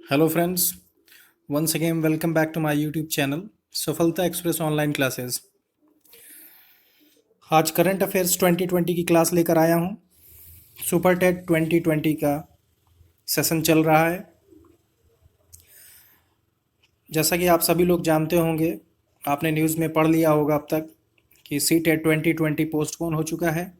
Hello friends, once again welcome back to my YouTube channel Safalta express online classes. आज current affairs 2020 की class लेकर आया हूँ। Super TET 2020 का सेशन चल रहा है। जैसा कि आप सभी लोग जानते होंगे, आपने न्यूज़ में पढ़ लिया होगा अब तक कि सी टेट 2020 पोस्टपोन हो चुका है।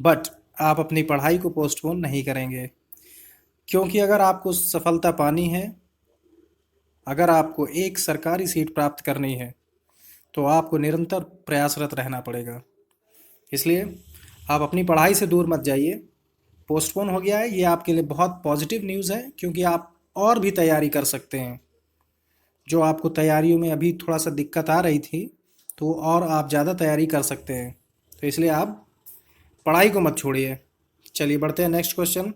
बट आप अपनी पढ़ाई को पोस्टपोन नहीं करेंगे, क्योंकि अगर आपको सफलता पानी है, अगर आपको एक सरकारी सीट प्राप्त करनी है, तो आपको निरंतर प्रयासरत रहना पड़ेगा। इसलिए आप अपनी पढ़ाई से दूर मत जाइए। पोस्टपोन हो गया है, ये आपके लिए बहुत पॉजिटिव न्यूज़ है, क्योंकि आप और भी तैयारी कर सकते हैं। जो आपको तैयारियों में अभी थोड़ा सा दिक्कत आ रही थी, तो और आप ज़्यादा तैयारी कर सकते हैं। तो इसलिए आप पढ़ाई को मत छोड़िए। चलिए बढ़ते हैं नेक्स्ट क्वेश्चन।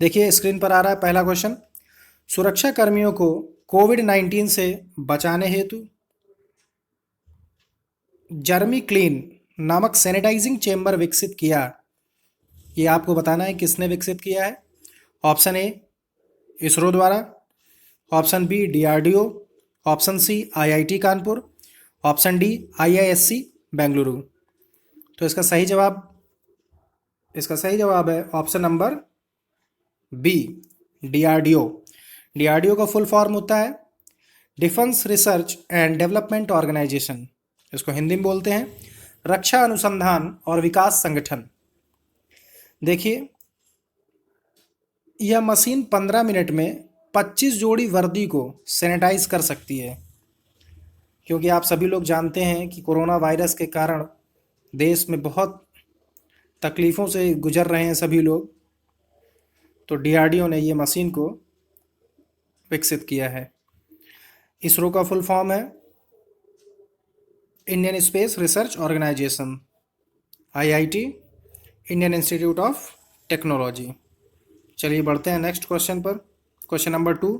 देखिए स्क्रीन पर आ रहा है पहला क्वेश्चन। सुरक्षा कर्मियों को कोविड-19 से बचाने हेतु जर्मी क्लीन नामक सैनिटाइजिंग चेंबर विकसित किया। ये आपको बताना है किसने विकसित किया है। ऑप्शन ए इसरो द्वारा, option B DRDO, option C IIT Kanpur, option D IISc Bengaluru. तो इसका सही जवाब है option number B DRDO. DRDO का फुल फॉर्म होता है defence research and development organisation. इसको हिंदी में बोलते हैं रक्षा अनुसंधान और विकास संगठन। देखिए, यह मशीन 15 मिनट में 25 जोड़ी वर्दी को सैनिटाइज कर सकती है। क्योंकि आप सभी लोग जानते हैं कि कोरोना वायरस के कारण देश में बहुत तकलीफ़ों से गुजर रहे हैं सभी लोग। तो डीआरडीओ ने ये मशीन को विकसित किया है। इसरो का फुल फॉर्म है Indian space research organisation, IIT, Indian institute of technology. चलिए बढ़ते हैं नेक्स्ट क्वेश्चन पर। क्वेश्चन नंबर 2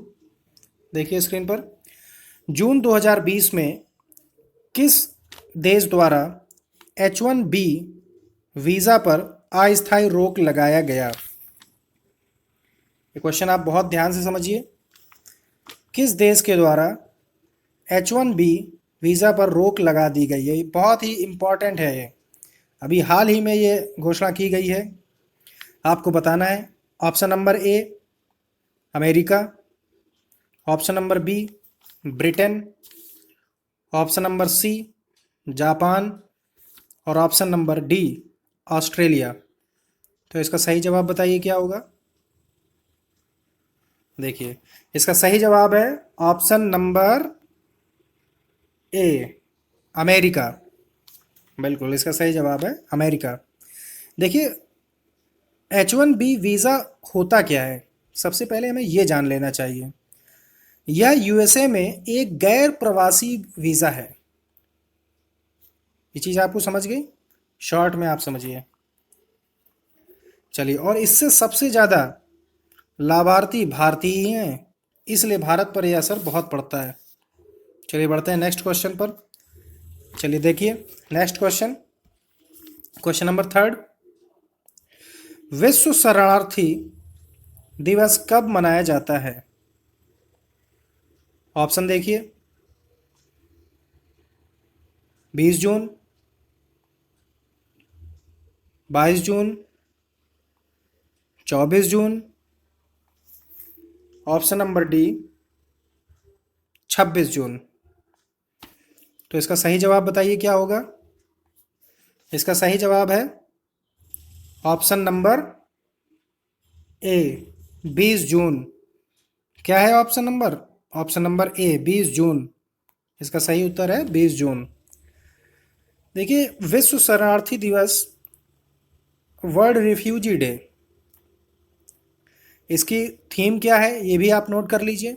देखिए स्क्रीन पर। जून 2020 में किस देश द्वारा H1B वीज़ा पर अस्थायी रोक लगाया गया। ये क्वेश्चन आप बहुत ध्यान से समझिए। किस देश के द्वारा H1B वीज़ा पर रोक लगा दी गई है। ये बहुत ही इम्पॉर्टेंट है। ये अभी हाल ही में ये घोषणा की गई है। आपको बताना है option number A America, option number B Britain, option number C Japan और ऑप्शन नंबर डी ऑस्ट्रेलिया। तो इसका सही जवाब बताइए क्या होगा। देखिए, इसका सही जवाब है ऑप्शन नंबर ए अमेरिका। बिल्कुल, इसका सही जवाब है अमेरिका। देखिए, H1B वीज़ा होता क्या है, सबसे पहले हमें ये जान लेना चाहिए। यह यूएसए में एक गैर प्रवासी वीज़ा है। ये चीज़ आपको समझ गई, शॉर्ट में आप समझिए। चलिए, और इससे सबसे ज़्यादा लाभार्थी भारतीय ही हैं, इसलिए भारत पर यह असर बहुत पड़ता है। चलिए बढ़ते हैं नेक्स्ट क्वेश्चन पर। चलिए देखिए नेक्स्ट क्वेश्चन, क्वेश्चन नंबर 3। विश्व शरणार्थी दिवस कब मनाया जाता है। ऑप्शन देखिए 20 जून, 22 जून, 24 जून, ऑप्शन नंबर डी 26 जून। तो इसका सही जवाब बताइए क्या होगा। इसका सही जवाब है ऑप्शन नंबर ए 20 जून। क्या है ऑप्शन नंबर? ऑप्शन नंबर ए 20 जून। इसका सही उत्तर है 20 जून। देखिए, विश्व शरणार्थी दिवस, वर्ल्ड रिफ्यूजी डे, इसकी थीम क्या है ये भी आप नोट कर लीजिए।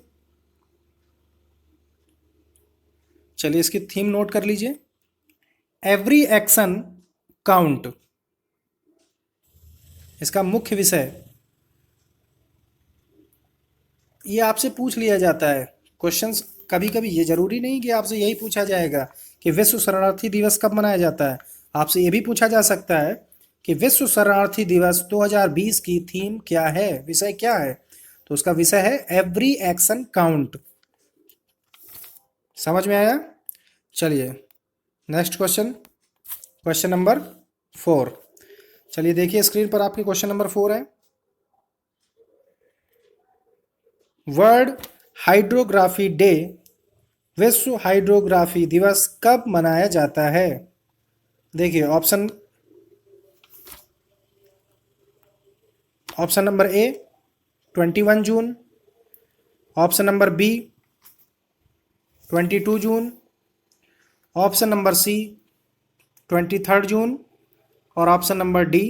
चलिए इसकी थीम नोट कर लीजिए, एवरी एक्शन काउंट। इसका मुख्य विषय, ये आपसे पूछ लिया जाता है क्वेश्चंस कभी कभी। ये जरूरी नहीं कि आपसे यही पूछा जाएगा कि विश्व शरणार्थी दिवस कब मनाया जाता है। आपसे ये भी पूछा जा सकता है कि विश्व शरणार्थी दिवस 2020 की थीम क्या है, विषय क्या है। तो उसका विषय है एवरी एक्शन काउंट। समझ में आया? चलिए नेक्स्ट क्वेश्चन, क्वेश्चन नंबर 4। चलिए देखिए स्क्रीन पर आपके क्वेश्चन नंबर 4 है। वर्ल्ड हाइड्रोग्राफी डे, विश्व हाइड्रोग्राफी दिवस कब मनाया जाता है? देखिए option number A 21 June, option number B 22 June, option number C 23 June और ऑप्शन नंबर डी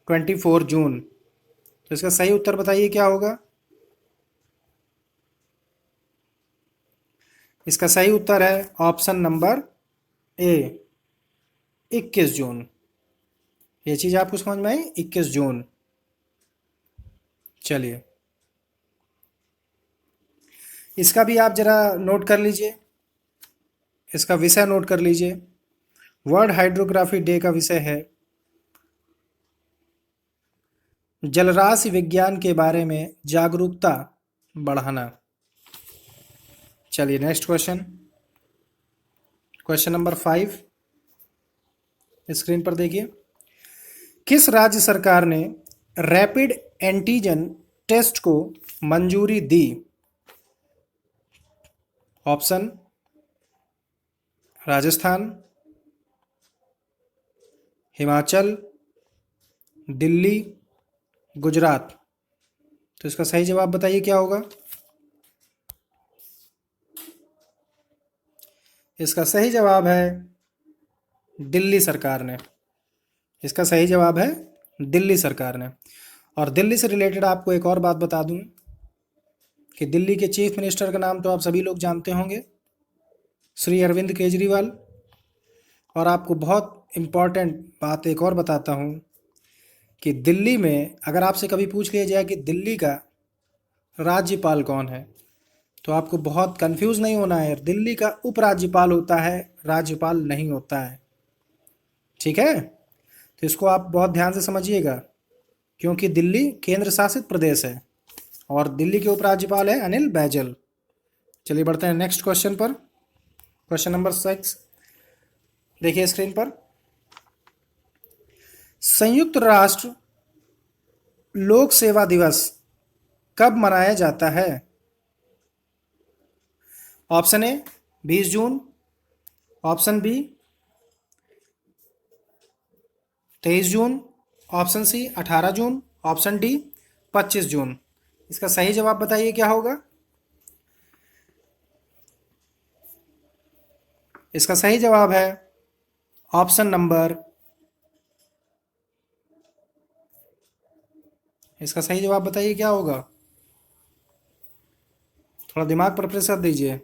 24 जून। तो इसका सही उत्तर बताइए क्या होगा? इसका सही उत्तर है ऑप्शन नंबर ए 21 जून। ये चीज आपको समझ में आई? 21 जून। चलिए इसका भी आप जरा नोट कर लीजिए, इसका विषय नोट कर लीजिए। वर्ल्ड हाइड्रोग्राफी डे का विषय है जलराशि विज्ञान के बारे में जागरूकता बढ़ाना। चलिए next question, question number 5 screen पर देखिए। किस राज्य सरकार ने रैपिड एंटीजन टेस्ट को मंजूरी दी? ऑप्शन राजस्थान, हिमाचल, दिल्ली, गुजरात। तो इसका सही जवाब बताइए क्या होगा? इसका सही जवाब है दिल्ली सरकार ने। इसका सही जवाब है दिल्ली सरकार ने। और दिल्ली से रिलेटेड आपको एक और बात बता दूं कि दिल्ली के चीफ मिनिस्टर का नाम तो आप सभी लोग जानते होंगे, श्री अरविंद केजरीवाल। और आपको बहुत इम्पॉर्टेंट बात एक और बताता हूं कि दिल्ली में अगर आपसे कभी पूछ लिया जाए कि दिल्ली का राज्यपाल कौन है, तो आपको बहुत कंफ्यूज नहीं होना है। दिल्ली का उपराज्यपाल होता है, राज्यपाल नहीं होता है। ठीक है, तो इसको आप बहुत ध्यान से समझिएगा, क्योंकि दिल्ली केंद्र शासित प्रदेश है और दिल्ली के उपराज्यपाल है अनिल बैजल। चलिए बढ़ते हैं नेक्स्ट क्वेश्चन पर, क्वेश्चन नंबर 6 देखिए स्क्रीन पर। संयुक्त राष्ट्र लोक सेवा दिवस कब मनाया जाता है? Option A 20 June, option B 23 June, option C 18 June, option D 25 June. इसका सही जवाब बताइए क्या होगा? इसका सही जवाब है ऑप्शन नंबर, इसका सही जवाब बताइए क्या होगा? थोड़ा दिमाग पर प्रेशर दीजिए।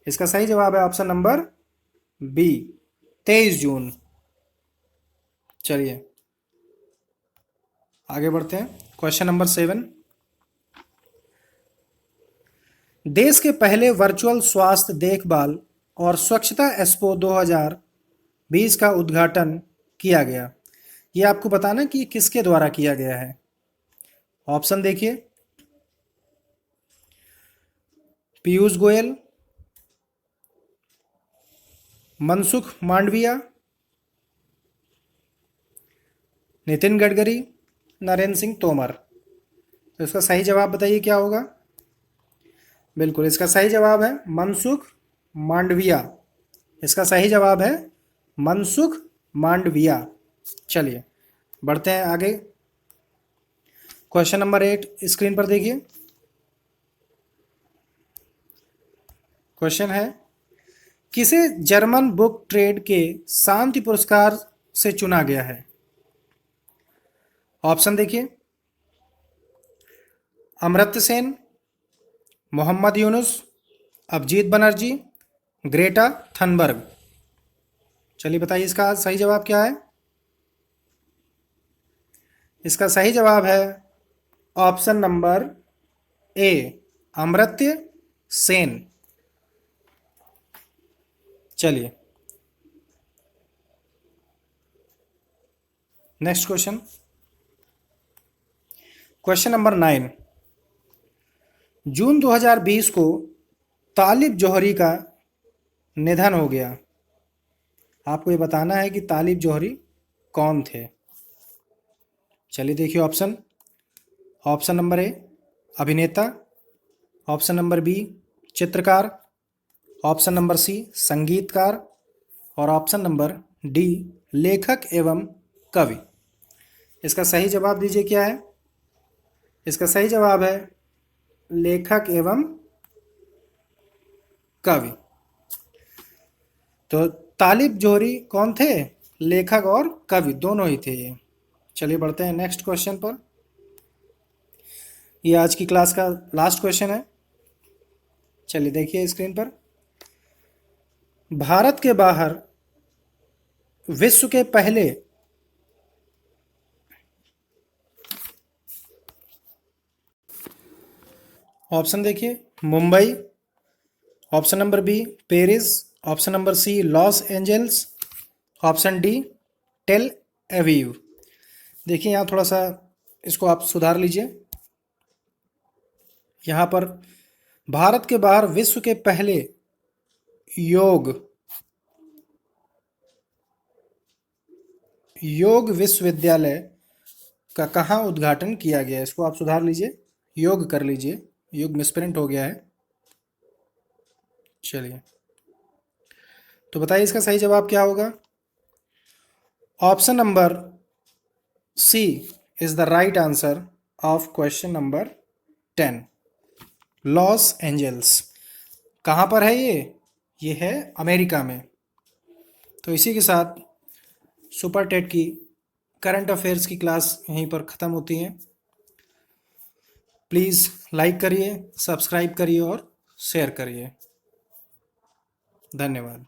इसका सही जवाब है ऑप्शन नंबर बी 23 जून। चलिए आगे बढ़ते हैं, क्वेश्चन नंबर 7। देश के पहले वर्चुअल स्वास्थ्य देखभाल और स्वच्छता एक्सपो 2020 का उद्घाटन किया गया। ये आपको बताना कि किसके द्वारा किया गया है। ऑप्शन देखिए, पीयूष गोयल, मनसुख मांडविया, नितिन गडकरी, नरेंद्र सिंह तोमर। तो इसका सही जवाब बताइए क्या होगा? बिल्कुल, इसका सही जवाब है मनसुख मांडविया। इसका सही जवाब है मनसुख मांडविया। चलिए बढ़ते हैं आगे, क्वेश्चन नंबर 8 स्क्रीन पर देखिए। क्वेश्चन है, किसे जर्मन बुक ट्रेड के शांति पुरस्कार से चुना गया है? ऑप्शन देखिए, अमर्त्य सेन, मोहम्मद यूनुस, अभिजीत बनर्जी, ग्रेटा थनबर्ग। चलिए बताइए इसका सही जवाब क्या है? इसका सही जवाब है ऑप्शन नंबर ए अमर्त्य सेन। चलिए नेक्स्ट क्वेश्चन, क्वेश्चन नंबर 9, जून 2020 को तालिब जौहरी का निधन हो गया। आपको ये बताना है कि तालिब जौहरी कौन थे। चलिए देखिए ऑप्शन। ऑप्शन नंबर ए अभिनेता, ऑप्शन नंबर बी चित्रकार, ऑप्शन नंबर सी संगीतकार और ऑप्शन नंबर डी लेखक एवं कवि। इसका सही जवाब दीजिए क्या है। इसका सही जवाब है लेखक एवं कवि। तो तालिब जौहरी कौन थे, लेखक और कवि दोनों ही थे ये। चलिए बढ़ते हैं नेक्स्ट क्वेश्चन पर। ये आज की क्लास का लास्ट क्वेश्चन है। चलिए देखिए स्क्रीन पर। भारत के बाहर विश्व के पहले ऑप्शन देखिए, Mumbai, option number B Paris, option number C Los Angeles, option D Tel Aviv. देखिए यहाँ थोड़ा सा इसको आप सुधार लीजिए। यहाँ पर भारत के बाहर विश्व के पहले योग विश्वविद्यालय का कहाँ उद्घाटन किया गया है, इसको आप सुधार लीजिए, योग कर लीजिए, योग मिसप्रिंट हो गया है। चलिए तो बताइए इसका सही जवाब क्या होगा। Option number C is the right answer of question number 10, Los Angeles. कहाँ पर है ये है अमेरिका में। तो इसी के साथ सुपर टेट की करंट अफेयर्स की क्लास यहीं पर ख़त्म होती है। प्लीज़ लाइक करिए, सब्सक्राइब करिए और शेयर करिए। धन्यवाद।